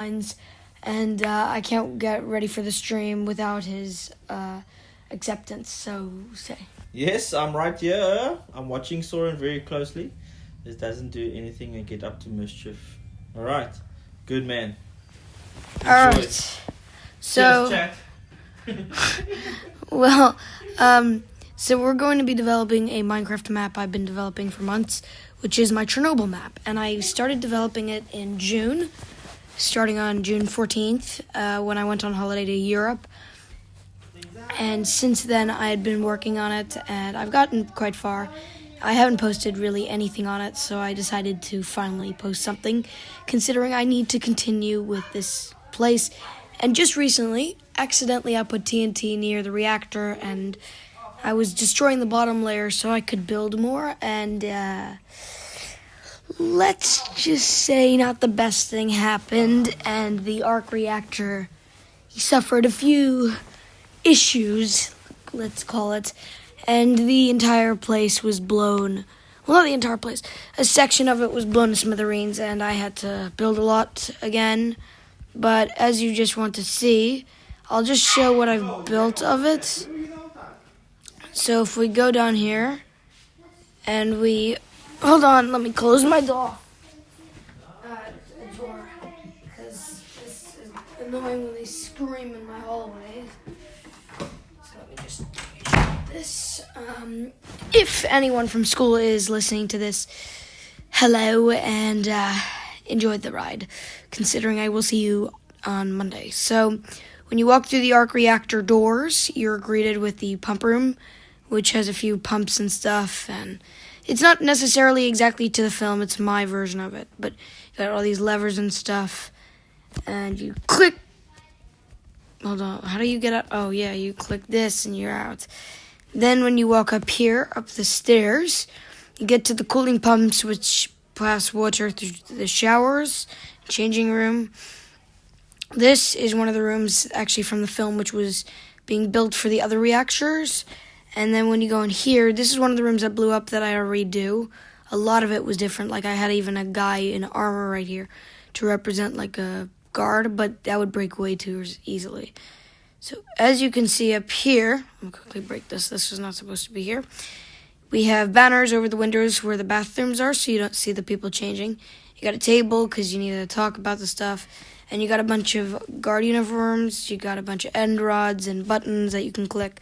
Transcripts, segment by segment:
and I can't get ready for the stream without his acceptance. So say. Yes, I'm right here. I'm watching Soren very closely. This doesn't do anything and get up to mischief. All right, good man. All right. So, chat. well, so we're going to be developing a Minecraft map I've been developing for months, which is my Chernobyl map, and I started developing it in June. Starting on June 14th, when I went on holiday to Europe. And since then, I had been working on it, and I've gotten quite far. I haven't posted really anything on it, so I decided to finally post something, considering I need to continue with this place. And just recently, accidentally, I put TNT near the reactor, and I was destroying the bottom layer so I could build more, and let's just say not the best thing happened, and the arc reactor, he suffered a few issues, let's call it, and the entire place was blown. Well, not the entire place. A section of it was blown to smithereens, and I had to build a lot again. But as you just want to see, I'll just show what I've built of it. So if we go down here, and we... Hold on, let me close my door. Because this is annoying when they scream in my hallway. So let me just shut this. If anyone from school is listening to this, hello, and enjoyed the ride, considering I will see you on Monday. So when you walk through the arc reactor doors, you're greeted with the pump room, which has a few pumps and stuff, and it's not necessarily exactly to the film, it's my version of it, but you got all these levers and stuff, and you click, hold on, how do you get up? Oh yeah, you click this and you're out. Then when you walk up here, up the stairs, you get to the cooling pumps, which pass water through the showers, changing room. This is one of the rooms, actually from the film, which was being built for the other reactors. And then when you go in here, this is one of the rooms that blew up that I already do. A lot of it was different. Like I had even a guy in armor right here to represent like a guard, but that would break way too easily. So as you can see up here, I'll quickly break this. This was not supposed to be here. We have banners over the windows where the bathrooms are, so you don't see the people changing. You got a table because you need to talk about the stuff. And you got a bunch of guard uniforms. You got a bunch of end rods and buttons that you can click.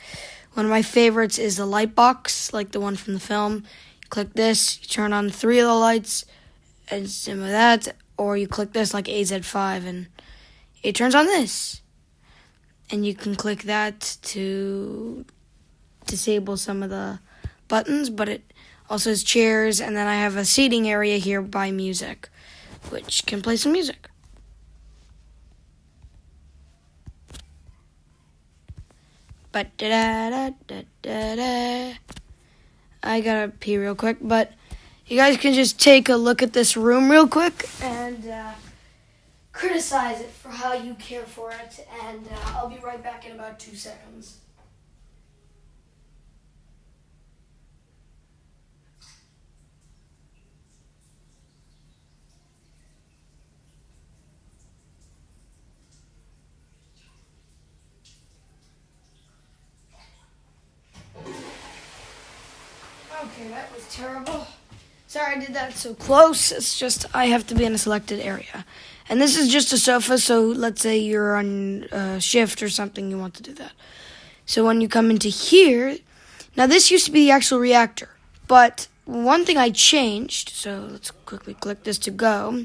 One of my favorites is the light box, like the one from the film. You click this, you turn on 3 of the lights, and some of that, or you click this like AZ5, and it turns on this. And you can click that to disable some of the buttons, but it also has chairs, and then I have a seating area here by music, which can play some music. But I gotta pee real quick, but you guys can just take a look at this room real quick and criticize it for how you care for it, and I'll be right back in about 2 seconds. Okay, that was terrible. Sorry I did that so close. It's just I have to be in a selected area. And this is just a sofa, so let's say you're on shift or something, you want to do that. So when you come into here, now this used to be the actual reactor, but one thing I changed, so let's quickly click this to go.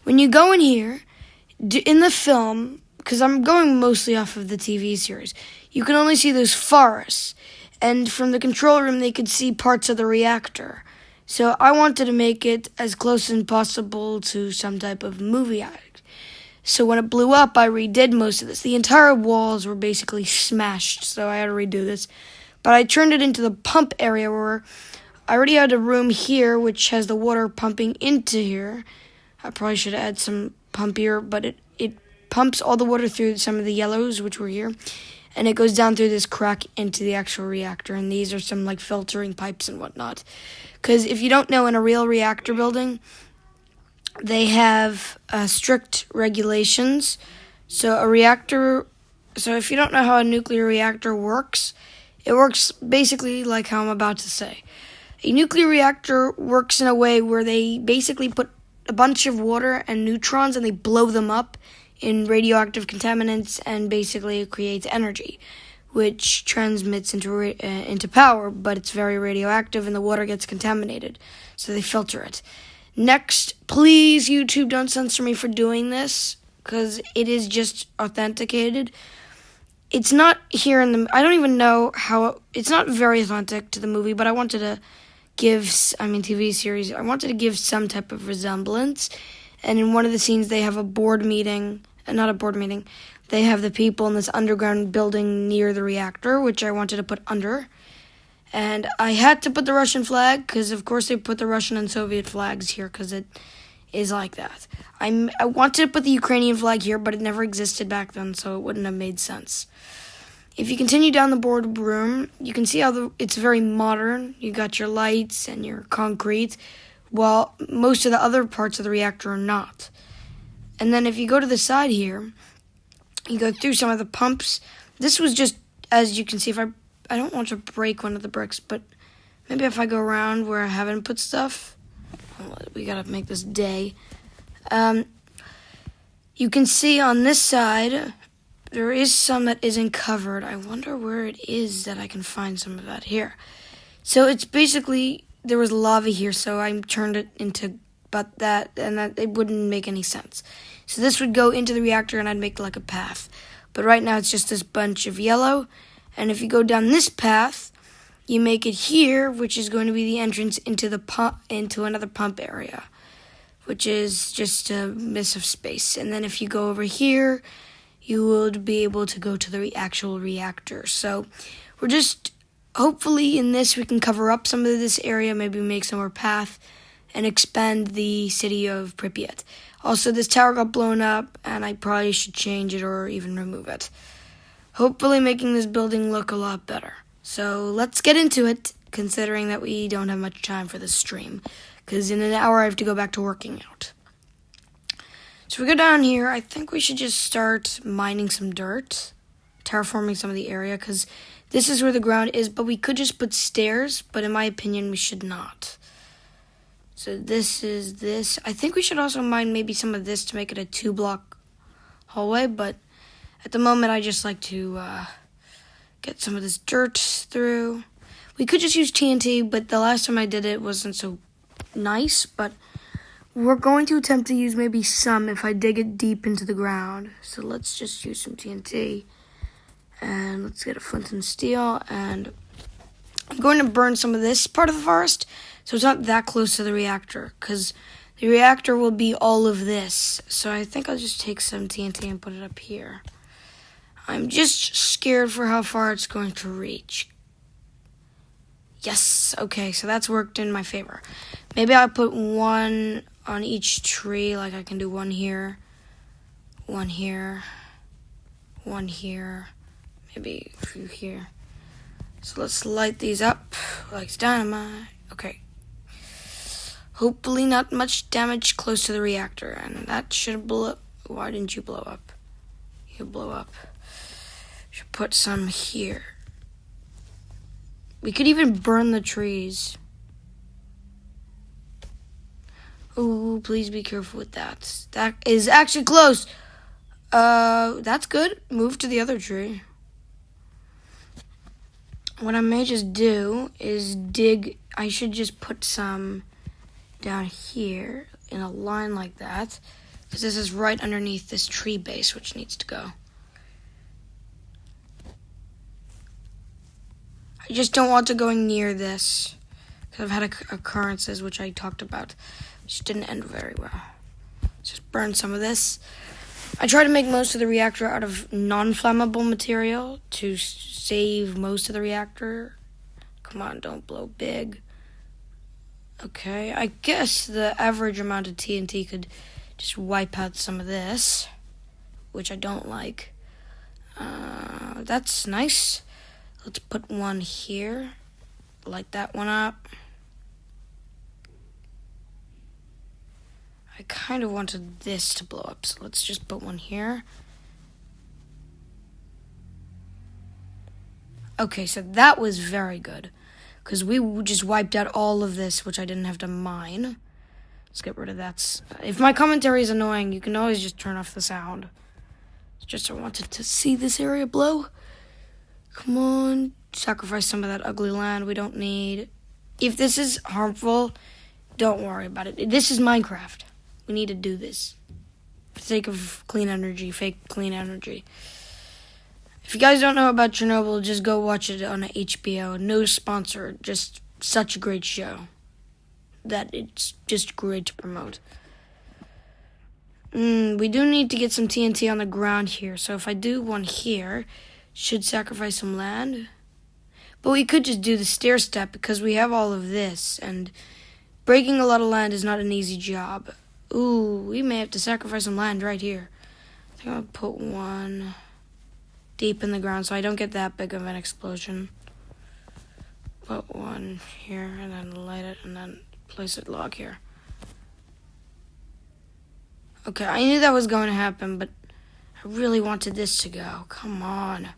When you go in here, in the film, because I'm going mostly off of the TV series, you can only see those forests. And from the control room, they could see parts of the reactor. So I wanted to make it as close as possible to some type of movie act. So when it blew up, I redid most of this. The entire walls were basically smashed, so I had to redo this. But I turned it into the pump area where I already had a room here, which has the water pumping into here. I probably should add some pump here, but it pumps all the water through some of the yellows, which were here. And it goes down through this crack into the actual reactor. And these are some like filtering pipes and whatnot. Because if you don't know, in a real reactor building, they have strict regulations. So a reactor, so if you don't know how a nuclear reactor works, it works basically like how I'm about to say. A nuclear reactor works in a way where they basically put a bunch of water and neutrons and they blow them up in radioactive contaminants, and basically it creates energy, which transmits into power, but it's very radioactive and the water gets contaminated, so they filter it. Next, please, YouTube, don't censor me for doing this, because it is just authenticated. It's not here in the... I don't even know how... It's not very authentic to the movie, but I wanted to give... TV series. I wanted to give some type of resemblance. And in one of the scenes, they have a board meeting... not a board meeting. They have the people in this underground building near the reactor, which I wanted to put under. And I had to put the Russian flag, because of course they put the Russian and Soviet flags here, because it is like that. I wanted to put the Ukrainian flag here, but it never existed back then, so it wouldn't have made sense. If you continue down the boardroom, you can see how it's very modern. You got your lights and your concrete, while most of the other parts of the reactor are not. And then if you go to the side here, you go through some of the pumps. This was just, as you can see, if I don't want to break one of the bricks, but maybe if I go around where I haven't put stuff, we gotta make this day. You can see on this side, there is some that isn't covered. I wonder where it is that I can find some of that here. So it's basically, there was lava here, so I turned it into but that, and that it wouldn't make any sense. So this would go into the reactor and I'd make like a path. But right now it's just this bunch of yellow. And if you go down this path, you make it here, which is going to be the entrance into the pump, into another pump area, which is just a miss of space. And then if you go over here, you would be able to go to the actual reactor. So we're just, hopefully in this we can cover up some of this area, maybe make some more path, and expand the city of Pripyat. Also, this tower got blown up, and I probably should change it or even remove it. Hopefully making this building look a lot better. So let's get into it, considering that we don't have much time for this stream, because in an hour I have to go back to working out. So we go down here. I think we should just start mining some dirt, terraforming some of the area, because this is where the ground is, but we could just put stairs, but in my opinion we should not. So this is this. I think we should also mine maybe some of this to make it a 2-block hallway, but at the moment I just like to get some of this dirt through. We could just use TNT, but the last time I did it wasn't so nice, but we're going to attempt to use maybe some if I dig it deep into the ground. So let's just use some TNT, and let's get a flint and steel, and I'm going to burn some of this part of the forest, so it's not that close to the reactor, because the reactor will be all of this. So I think I'll just take some TNT and put it up here. I'm just scared for how far it's going to reach. Yes, okay, so that's worked in my favor. Maybe I'll put one on each tree, like I can do one here, one here, one here, maybe a few here. So let's light these up like dynamite. Okay. Hopefully not much damage close to the reactor, and that should blow up. Why didn't you blow up? You blow up. Should put some here. We could even burn the trees. Ooh, please be careful with that. That is actually close. That's good. Move to the other tree. What I may just do is dig. I should just put some down here in a line like that, because this is right underneath this tree base, which needs to go. I just don't want to go near this, because I've had occurrences which I talked about, which didn't end very well. Let's just burn some of this. I try to make most of the reactor out of non-flammable material to save most of the reactor. Come on, don't blow big. Okay, I guess the average amount of TNT could just wipe out some of this, which I don't like. That's nice. Let's put one here. Light that one up. I kind of wanted this to blow up, so let's just put one here. Okay, so that was very good, because we just wiped out all of this, which I didn't have to mine. Let's get rid of that. If my commentary is annoying, you can always just turn off the sound. It's just I wanted to see this area blow. Come on, sacrifice some of that ugly land we don't need. If this is harmful, don't worry about it. This is Minecraft. We need to do this for the sake of clean energy, fake clean energy. If you guys don't know about Chernobyl, just go watch it on HBO. No sponsor, just such a great show that it's just great to promote. We do need to get some TNT on the ground here. So if I do one here, should sacrifice some land. But we could just do the stair step because we have all of this. And breaking a lot of land is not an easy job. Ooh, we may have to sacrifice some land right here. I think I'll put one deep in the ground so I don't get that big of an explosion. Put one here and then light it and then place it log here. Okay, I knew that was going to happen, but I really wanted this to go. Come on.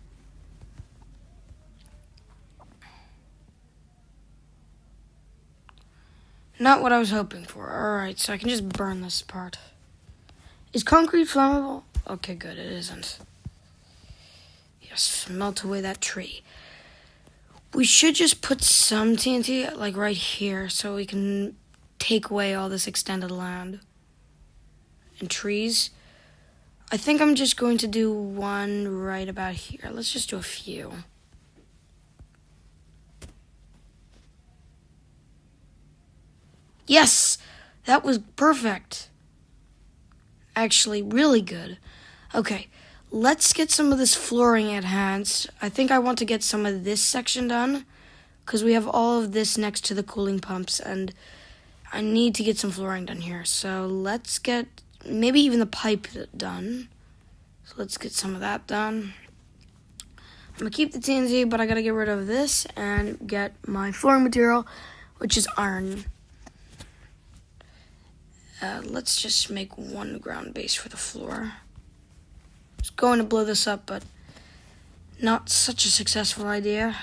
Not what I was hoping for. Alright, so I can just burn this part. Is concrete flammable? Okay, good, it isn't. Yes, melt away that tree. We should just put some TNT, like right here, so we can take away all this extended land. And trees. I think I'm just going to do one right about here. Let's just do a few. Yes! That was perfect. Actually, really good. Okay. Let's get some of this flooring enhanced. I think I want to get some of this section done because we have all of this next to the cooling pumps and I need to get some flooring done here. So let's get maybe even the pipe done. So let's get some of that done. I'm going to keep the TNT, but I got to get rid of this and get my flooring material, which is iron. Let's just make one ground base for the floor. Going to blow this up, but not such a successful idea.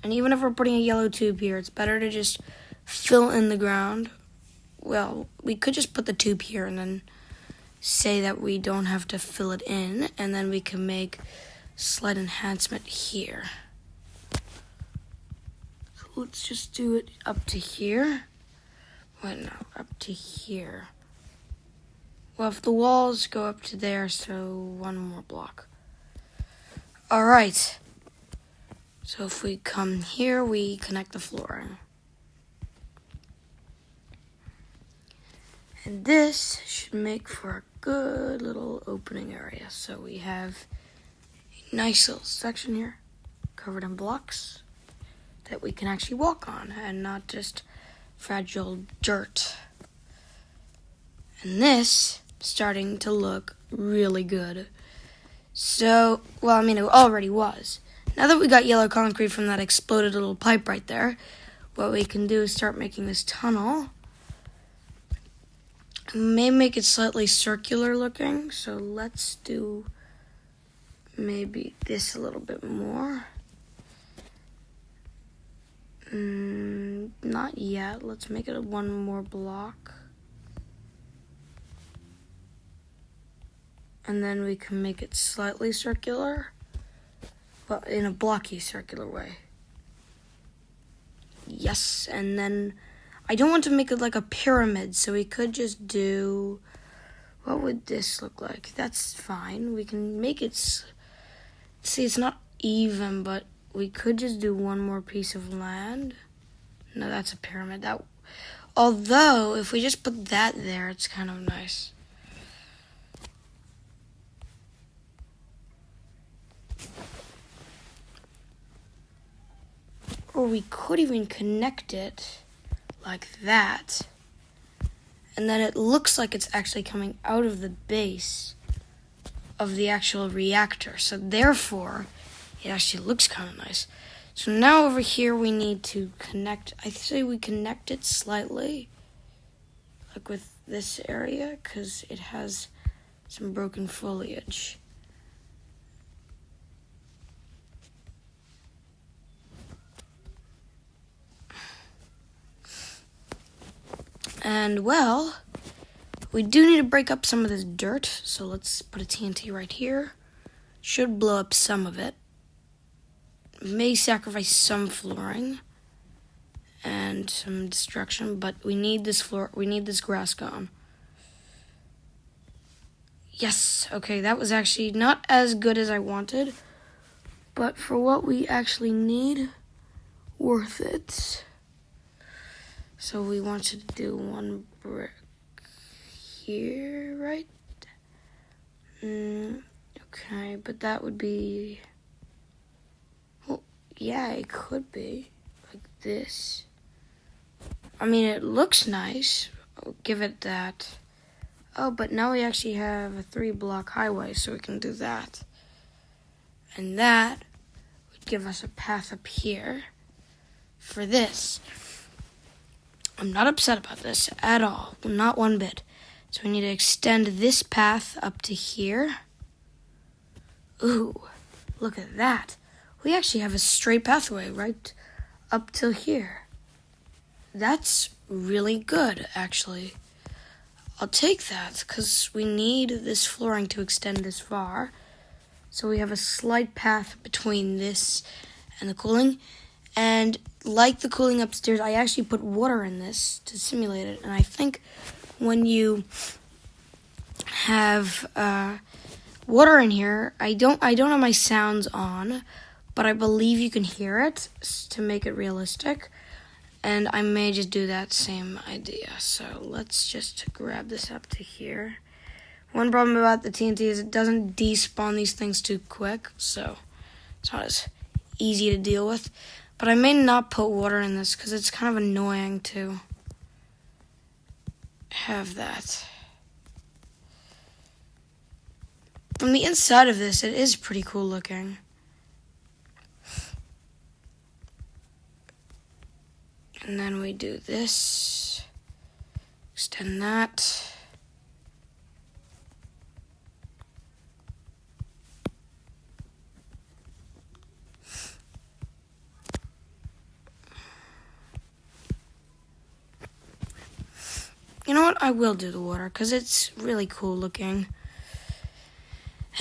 And even if we're putting a yellow tube here, it's better to just fill in the ground. Well, we could just put the tube here and then say that we don't have to fill it in, and then we can make slight enhancement here. So let's just do it up to here. Wait, no, up to here. Well, if the walls go up to there, so one more block. Alright. So if we come here, we connect the flooring. And this should make for a good little opening area. So we have a nice little section here, covered in blocks, that we can actually walk on, and not just fragile dirt. And this starting to look really good. So, well, I mean, it already was. Now that we got yellow concrete from that exploded little pipe right there, what we can do is start making this tunnel. May make it slightly circular looking, so let's do maybe this a little bit more. Not yet. Let's make it one more block. And then we can make it slightly circular, but in a blocky circular way. Yes, and then I don't want to make it like a pyramid, so we could just do, what would this look like? That's fine. We can make it, see, it's not even, but we could just do one more piece of land. No, that's a pyramid. Although, if we just put that there, it's kind of nice. Or we could even connect it like that. And then it looks like it's actually coming out of the base of the actual reactor. So therefore, it actually looks kind of nice. So now over here we need to connect, I say we connect it slightly. Like with this area because it has some broken foliage. And well, we do need to break up some of this dirt, so let's put a TNT right here. Should blow up some of it. May sacrifice some flooring and some destruction, but we need this grass gone. Yes, okay, that was actually not as good as I wanted, but for what we actually need, worth it. So we wanted to do one brick here, right? Okay, but that would be... Well, yeah, it could be like this. I mean, it looks nice. I'll give it that. Oh, but now we actually have a 3-block highway, so we can do that. And that would give us a path up here for this. I'm not upset about this at all, not one bit. So we need to extend this path up to here. Ooh, look at that. We actually have a straight pathway right up till here. That's really good, actually. I'll take that because we need this flooring to extend this far. So we have a slight path between this and the cooling. And like the cooling upstairs, I actually put water in this to simulate it. And I think when you have water in here, I don't have my sounds on, but I believe you can hear it to make it realistic. And I may just do that same idea. So let's just grab this up to here. One problem about the TNT is it doesn't despawn these things too quick, so it's not as easy to deal with. But I may not put water in this because it's kind of annoying to have that. From the inside of this, it is pretty cool looking. And then we do this, extend that. You know what? I will do the water because it's really cool looking.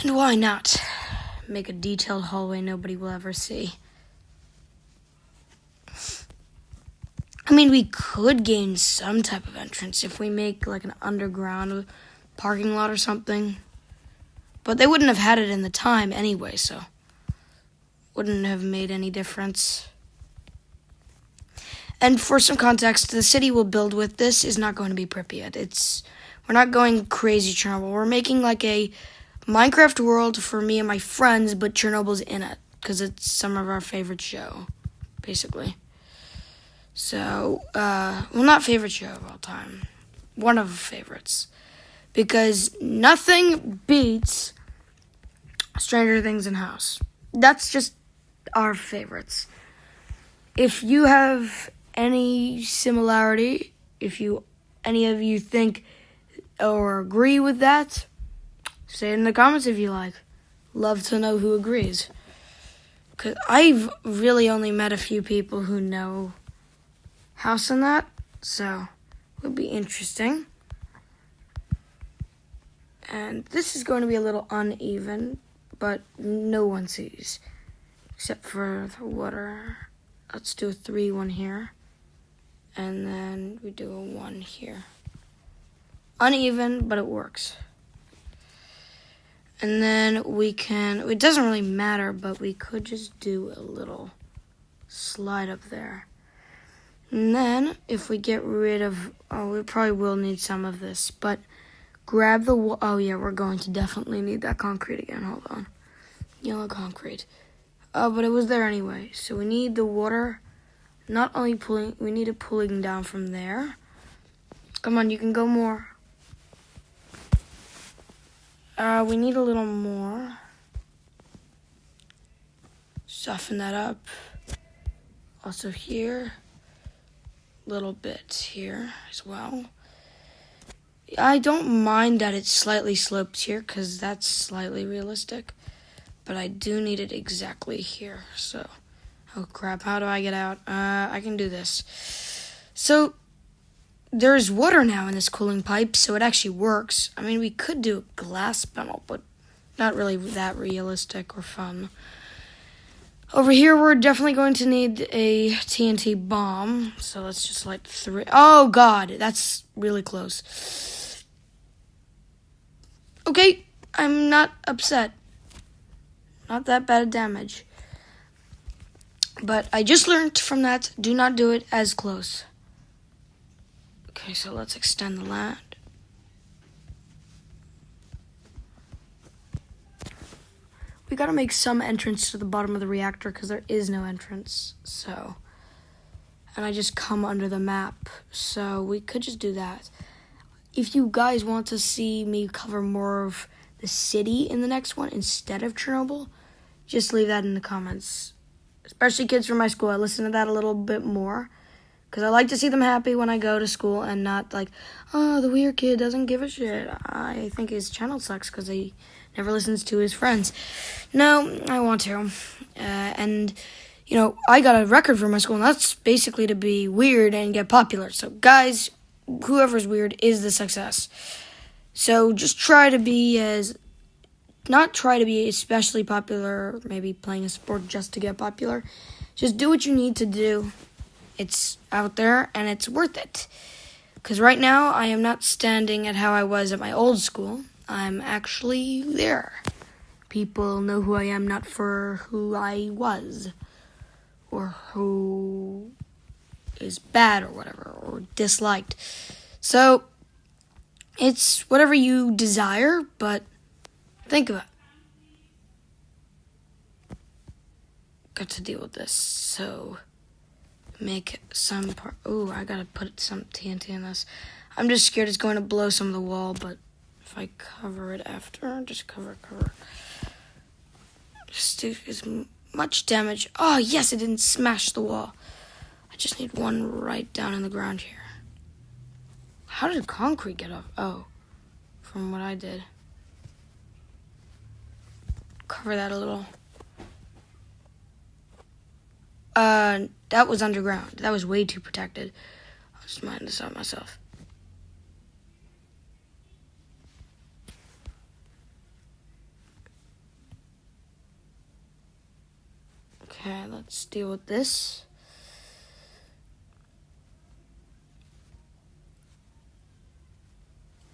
And why not make a detailed hallway nobody will ever see? I mean, we could gain some type of entrance if we make like an underground parking lot or something. But they wouldn't have had it in the time anyway, so wouldn't have made any difference. And for some context, the city we'll build with this is not going to be Pripyat. We're not going crazy Chernobyl. We're making like a Minecraft world for me and my friends, but Chernobyl's in it because it's some of our favorite show, basically. So, well, not favorite show of all time. One of the favorites. Because nothing beats Stranger Things in House. That's just our favorites. If you have any similarity, any of you think or agree with that, say it in the comments if you like. Love to know who agrees. Because I've really only met a few people who know House and that, so it would be interesting. And this is going to be a little uneven, but no one sees, except for the water. Let's do a 3-1 here, and then we do a 1 here. Uneven, but it works. And then it doesn't really matter, but we could just do a little slide up there. And then, if we get rid of, we probably will need some of this, but grab the, oh yeah, we're going to definitely need that concrete again, hold on. Yellow concrete. But it was there anyway, so we need the water, not only we need it pulling down from there. Come on, you can go more. We need a little more. Soften that up. Also here. Little bit here as well. I don't mind that it slightly slopes here because that's slightly realistic. But I do need it exactly here. So, oh crap, how do I get out? I can do this. So, there's water now in this cooling pipe, so it actually works. I mean, we could do a glass panel, but not really that realistic or fun. Over here, we're definitely going to need a TNT bomb. So let's just light 3. Oh, God, that's really close. Okay, I'm not upset. Not that bad of damage. But I just learned from that, do not do it as close. Okay, so let's extend the land. We gotta make some entrance to the bottom of the reactor because there is no entrance. So, and I just come under the map. So we could just do that. If you guys want to see me cover more of the city in the next one instead of Chernobyl, just leave that in the comments. Especially kids from my school. I listen to that a little bit more because I like to see them happy when I go to school and not like, oh, the weird kid doesn't give a shit. I think his channel sucks because he never listens to his friends. No, I want to. And, you know, I got a record for my school, and that's basically to be weird and get popular. So, guys, whoever's weird is the success. So just try to be not try to be especially popular, maybe playing a sport just to get popular. Just do what you need to do. It's out there, and it's worth it. Because right now, I am not standing at how I was at my old school. I'm actually there. People know who I am, not for who I was. Or who is bad or whatever, or disliked. So, it's whatever you desire, but think about it. Got to deal with this, so make some part. Ooh, I gotta put some TNT in this. I'm just scared it's going to blow some of the wall, but if I cover it after, just cover. Just do as much damage. Oh, yes, it didn't smash the wall. I just need one right down in the ground here. How did concrete get off? Oh, from what I did. Cover that a little. That was underground. That was way too protected. I'll just mine this out myself. Okay, let's deal with this.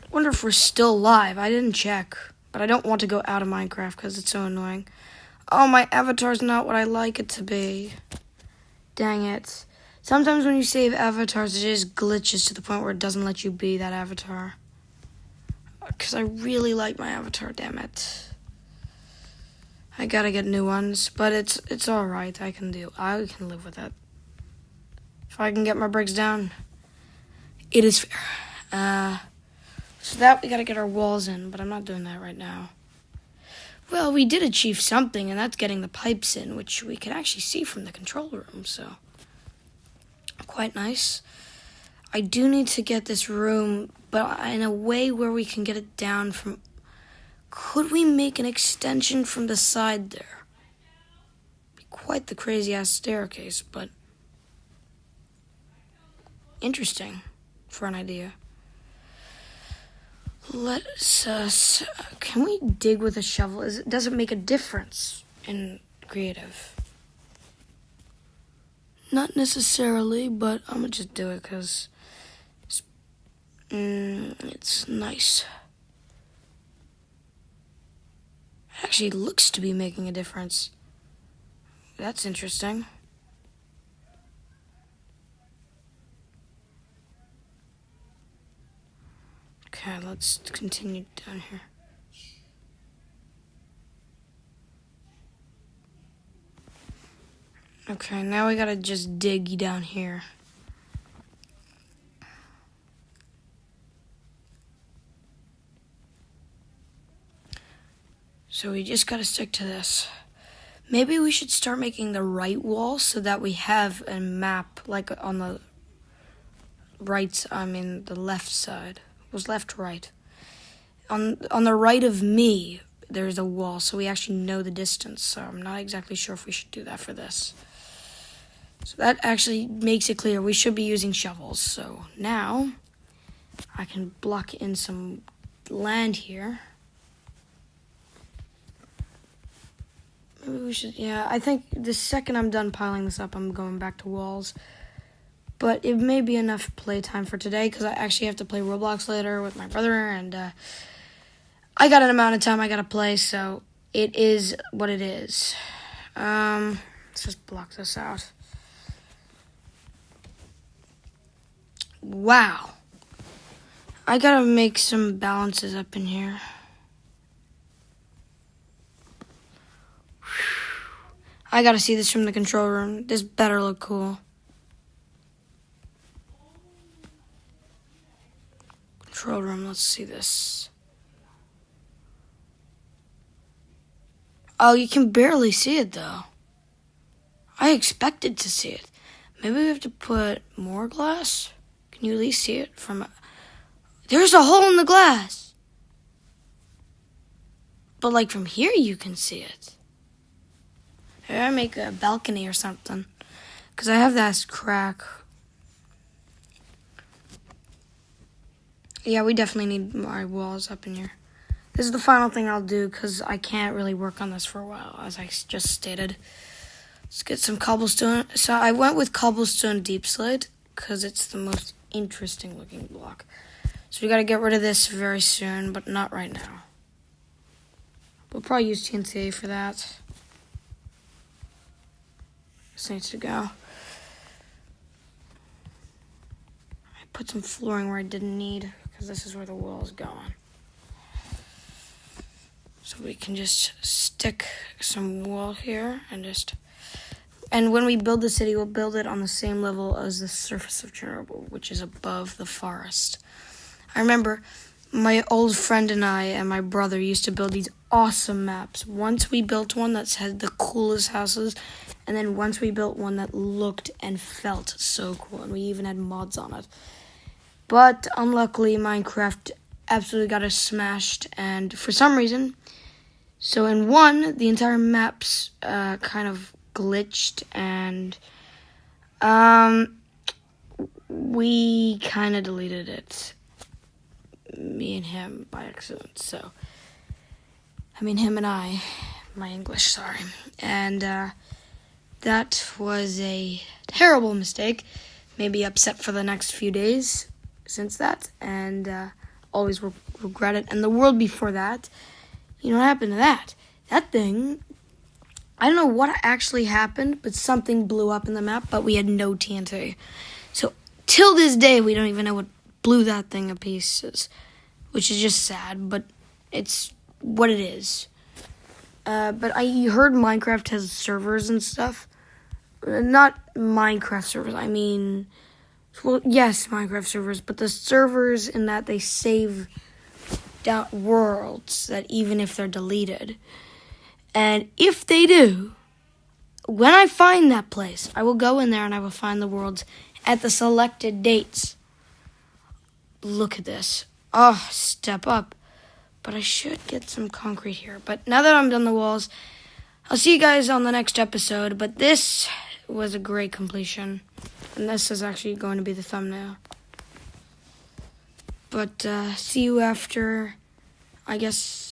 I wonder if we're still live. I didn't check, but I don't want to go out of Minecraft because it's so annoying. Oh, my avatar's not what I like it to be. Dang it. Sometimes when you save avatars, it just glitches to the point where it doesn't let you be that avatar. Because I really like my avatar, damn it. I gotta get new ones, but it's alright. I can live with it. If I can get my bricks down, it is fair. So that we gotta get our walls in, but I'm not doing that right now. Well, we did achieve something, and that's getting the pipes in, which we can actually see from the control room, so quite nice. I do need to get this room, but in a way where we can get it down from... Could we make an extension from the side there? Be quite the crazy-ass staircase, but interesting for an idea. Let's can we dig with a shovel? Does it make a difference in creative? Not necessarily, but I'm gonna just do it because it's nice. It actually looks to be making a difference. That's interesting. Okay, let's continue down here. Okay, now we gotta just dig down here. So we just gotta stick to this. Maybe we should start making the right wall so that we have a map, like on the the left side. was left to right. On the right of me, there's a wall, so we actually know the distance. So I'm not exactly sure if we should do that for this. So that actually makes it clear we should be using shovels. So now I can block in some land here. Maybe we should, yeah, I think the second I'm done piling this up, I'm going back to walls. But it may be enough playtime for today because I actually have to play Roblox later with my brother, and I got an amount of time I gotta play, so it is what it is. Let's just block this out. Wow. I gotta make some balances up in here. I gotta see this from the control room. This better look cool. Control room, let's see this. Oh, you can barely see it though. I expected to see it. Maybe we have to put more glass? Can you at least see it from... There's a hole in the glass! But like from here you can see it. Maybe I make a balcony or something. Because I have that crack. Yeah, we definitely need my walls up in here. This is the final thing I'll do because I can't really work on this for a while, as I just stated. Let's get some cobblestone. So I went with cobblestone deep slate because it's the most interesting looking block. So we got to get rid of this very soon, but not right now. We'll probably use TNT for that. This needs to go. I put some flooring where I didn't need because this is where the wall is going. So we can just stick some wall here and when we build the city, we'll build it on the same level as the surface of Chernobyl, which is above the forest. I remember my old friend and I and my brother used to build these awesome maps. Once we built one that had the coolest houses, and then once we built one that looked and felt so cool, and we even had mods on it. But unluckily, Minecraft absolutely got us smashed, and for some reason, so in one, the entire maps kind of glitched, and we kind of deleted it. Me and him by accident, so I mean him and I, my English, sorry. And that was a terrible mistake. Maybe upset for the next few days since that, and always regret it. And the world before that, you know what happened to that? That thing, I don't know what actually happened, but something blew up in the map, but we had no TNT. So till this day, we don't even know what blew that thing to pieces, which is just sad, but it's what it is. But I heard Minecraft has servers and stuff. Not Minecraft servers, I mean, well, yes, Minecraft servers, but the servers in that they save down worlds that even if they're deleted. And if they do, when I find that place, I will go in there and I will find the worlds at the selected dates. Look at this. Oh, step up. But I should get some concrete here. But now that I'm done the walls, I'll see you guys on the next episode. But this was a great completion. And this is actually going to be the thumbnail. But see you after, I guess,